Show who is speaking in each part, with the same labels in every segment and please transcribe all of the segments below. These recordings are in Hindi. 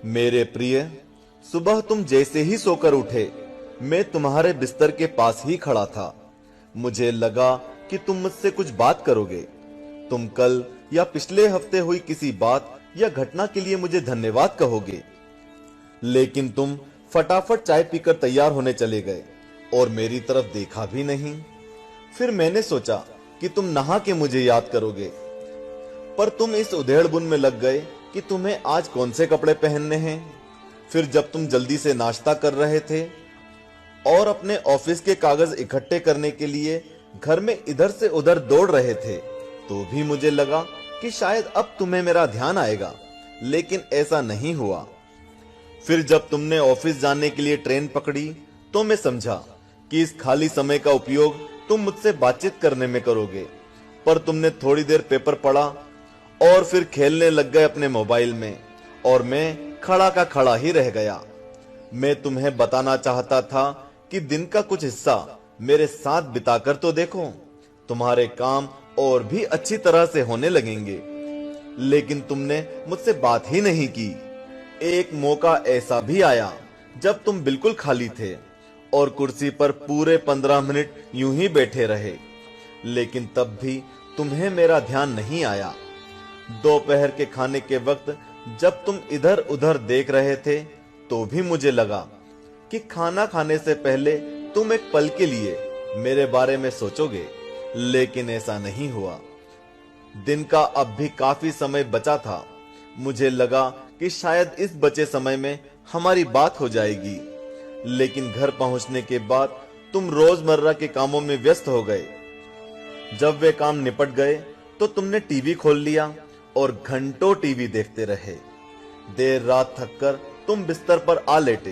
Speaker 1: मेरे प्रिय, सुबह तुम जैसे ही सोकर उठे, मैं तुम्हारे बिस्तर के पास ही खड़ा था। मुझे लगा कि तुम मुझसे कुछ बात करोगे। तुम कल या पिछले हफ्ते हुई किसी बात या घटना के लिए मुझे धन्यवाद कहोगे, लेकिन तुम फटाफट चाय पीकर तैयार होने चले गए और मेरी तरफ देखा भी नहीं। फिर मैंने सोचा कि तुम नहा के मुझे याद करोगे, पर तुम इस उधेड़बुन में लग गए कि तुम्हें आज कौन से कपड़े पहनने हैं। फिर जब तुम जल्दी से नाश्ता कर रहे थे और अपने ऑफिस के कागज इकट्ठे करने के लिए घर में इधर से उधर दौड़ रहे थे, तो भी मुझे लगा कि शायद अब तुम्हें मेरा ध्यान आएगा, लेकिन ऐसा नहीं हुआ। फिर जब तुमने ऑफिस जाने के लिए ट्रेन पकड़ी, तो मैं समझा कि इस खाली समय का उपयोग तुम मुझसे बातचीत करने में करोगे, पर तुमने थोड़ी देर पेपर पढ़ा और फिर खेलने लग गए अपने मोबाइल में, और मैं खड़ा का खड़ा ही रह गया। मैं तुम्हें बताना चाहता था कि दिन का कुछ हिस्सा मेरे साथ बिताकर तो देखो, तुम्हारे काम और भी अच्छी तरह से होने लगेंगे, लेकिन तुमने मुझसे बात ही नहीं की। एक मौका ऐसा भी आया जब तुम बिल्कुल खाली थे और कुर्सी पर पूरे 15 मिनट यूं ही बैठे रहे, लेकिन तब भी तुम्हें मेरा ध्यान नहीं आया। दोपहर के खाने के वक्त जब तुम इधर उधर देख रहे थे, तो भी मुझे लगा कि खाना खाने से पहले तुम एक पल के लिए मेरे बारे में सोचोगे, लेकिन ऐसा नहीं हुआ। दिन का अब भी काफी समय बचा था। मुझे लगा कि शायद इस बचे समय में हमारी बात हो जाएगी, लेकिन घर पहुंचने के बाद तुम रोजमर्रा के कामों में व्यस्त हो गए। जब वे काम निपट गए तो तुमने टीवी खोल लिया और घंटों टीवी देखते रहे। देर रात थककर तुम बिस्तर पर आ लेटे।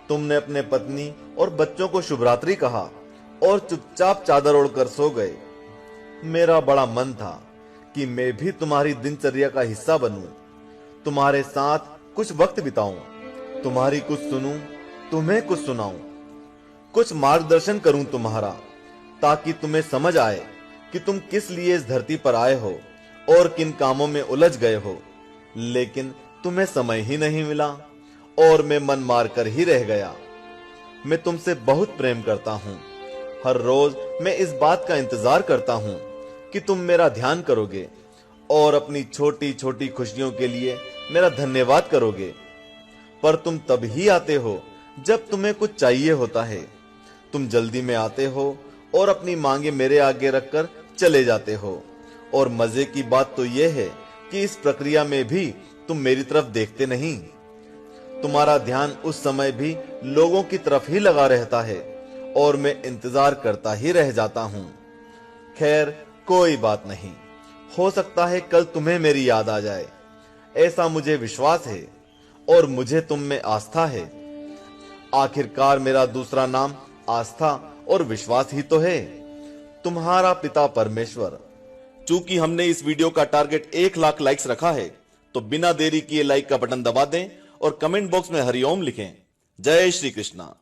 Speaker 1: तुमने अपने पत्नी और बच्चों को शुभ रात्रि कहा और चुपचाप चादर ओढ़कर सो गए। मेरा बड़ा मन था कि मैं भी तुम्हारी दिनचर्या का हिस्सा बनूं, तुम्हारे साथ कुछ वक्त बिताऊं, तुम्हारी कुछ सुनूं, तुम्हें कुछ सुनाऊं, कुछ मार्गदर्शन करूं तुम्हारा, ताकि तुम्हें समझ आए कि तुम किस लिए इस धरती पर आए हो और किन कामों में उलझ गए हो। लेकिन तुम्हें समय ही नहीं मिला और मैं मन मार कर ही रह गया। मैं तुमसे बहुत प्रेम करता हूं। हर रोज मैं इस बात का इंतजार करता हूं कि तुम मेरा ध्यान करोगे और अपनी छोटी छोटी खुशियों के लिए मेरा धन्यवाद करोगे। पर तुम तब ही आते हो जब तुम्हें कुछ चाहिए होता है। तुम जल्दी में आते हो और अपनी मांगे मेरे आगे रखकर चले जाते हो। और मजे की बात तो यह है कि इस प्रक्रिया में भी तुम मेरी तरफ देखते नहीं। तुम्हारा ध्यान उस समय भी लोगों की तरफ ही लगा रहता है और मैं इंतजार करता ही रह जाता हूं। खैर, कोई बात नहीं, हो सकता है कल तुम्हें मेरी याद आ जाए, ऐसा मुझे विश्वास है और मुझे तुम में आस्था है। आखिरकार मेरा दूसरा नाम आस्था और विश्वास ही तो है। तुम्हारा पिता परमेश्वर। चूंकि हमने इस वीडियो का टारगेट 1 लाख लाइक्स रखा है, तो बिना देरी किए लाइक का बटन दबा दें और कमेंट बॉक्स में हरिओम लिखें। जय श्री कृष्णा।